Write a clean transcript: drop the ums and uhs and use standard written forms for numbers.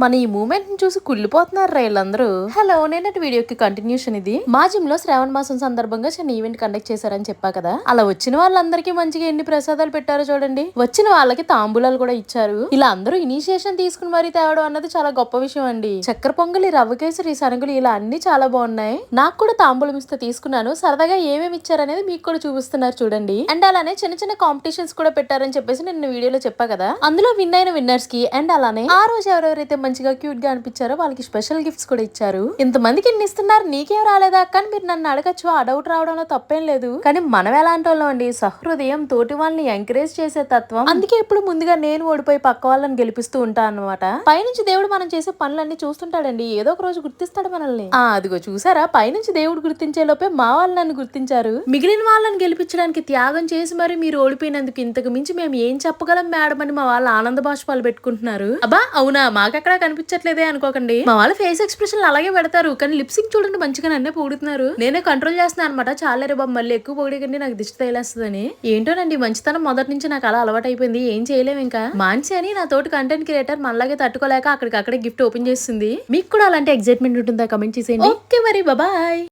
మన ఈ మూమెంట్ ని చూసి కుళ్ళిపోతున్నారు వీళ్ళందరూ. హలో, నేనటి వీడియోకి కంటిన్యూషన్ ఇది. మా జిమ్ లో శ్రావణ మాసం సందర్భంగా చిన్న ఈవెంట్ కండక్ట్ చేశారని చెప్పా కదా. అలా వచ్చిన వాళ్ళందరికీ మంచిగా ఎన్ని ప్రసాదాలు పెట్టారో చూడండి. వచ్చిన వాళ్ళకి తాంబూలాలు కూడా ఇచ్చారు. ఇలా అందరూ ఇనిషియేషన్ తీసుకుని మరీ తేవడం అన్నది చాలా గొప్ప విషయం అండి. చక్కెర పొంగలి, రవ్వ కేసరి, శనగలు ఇలా అన్ని చాలా బాగున్నాయి. నాకు కూడా తాంబూలం ఇస్తే తీసుకున్నాను. సరదాగా ఏమేమి ఇచ్చారనేది మీకు కూడా చూపిస్తున్నారు చూడండి. అండ్ అలానే చిన్న చిన్న కాంపిటీషన్స్ కూడా పెట్టారని చెప్పేసి నేను వీడియోలో చెప్పా కదా. అందులో విన్ అయిన విన్నర్స్ కి అండ్ అలానే ఆ రోజు ఎవరెవరైతే మంచిగా క్యూట్ గా అనిపించారో వాళ్ళకి స్పెషల్ గిఫ్ట్స్ కూడా ఇచ్చారు. ఇంతమందికి ఇన్ని ఇస్తున్నారు, నీకేం రాలేదా కానీ మీరు నన్ను అడగచ్చు. ఆ డౌట్ రావడంలో తప్పేం లేదు. కానీ మనం ఎలాంటి వాళ్ళం అండి, సహృదయం, తోటి వాళ్ళని ఎంకరేజ్ చేసే తత్వం. అందుకే ఇప్పుడు ముందుగా నేను ఓడిపోయి పక్క వాళ్ళని గెలిపిస్తూ ఉంటాను అనమాట. పైనుంచి దేవుడు మనం చేసే పనులన్నీ చూస్తుంటాడండి, ఏదో ఒక రోజు గుర్తిస్తాడు మనల్ని. అదిగో చూసారా, పైనుంచి దేవుడు గుర్తించే లోపే మా వాళ్ళు నన్ను గుర్తించారు. మిగిలిన వాళ్ళని గెలిపించడానికి త్యాగం చేసి మరి మీరు ఓడిపోయినందుకు ఇంతకు మించి మేము ఏం చెప్పగలం మేడం అని మా వాళ్ళు ఆనంద బాష్పాలు పెట్టుకుంటున్నారు. అబ్బా అవునా, మాకెక్కడా కనిపించట్లేదే అనుకోకండి. మా వాళ్ళ ఫేస్ ఎక్స్ప్రెషన్ అలాగే పెడతారు, కానీ లిప్సింగ్ చూడండి మంచిగా నన్నే పొగుడుతున్నారు. నేనే కంట్రోల్ చేస్తున్నాను అనమాట. చాలా రే బాబు, మళ్ళీ ఎక్కువ పొగిడకండి, నాకు దిష్టి తగిలేస్తుందని. ఏంటోనండి, మంచితనం మొదటి నుంచి నాకు అలా అలవాటు అయిపోయింది. ఏం చేయలేము. ఇంకా మాన్సి అని నా తోటి కంటెంట్ క్రియేటర్ మనలాగే తట్టుకోలేక అక్కడికి గిఫ్ట్ ఓపెన్ చేస్తుంది. మీకు కూడా అలాంటి ఎగ్జైట్మెంట్ ఉంటుందా? కమెంట్ చేసేయండి. ఓకే మరి, బాయ్.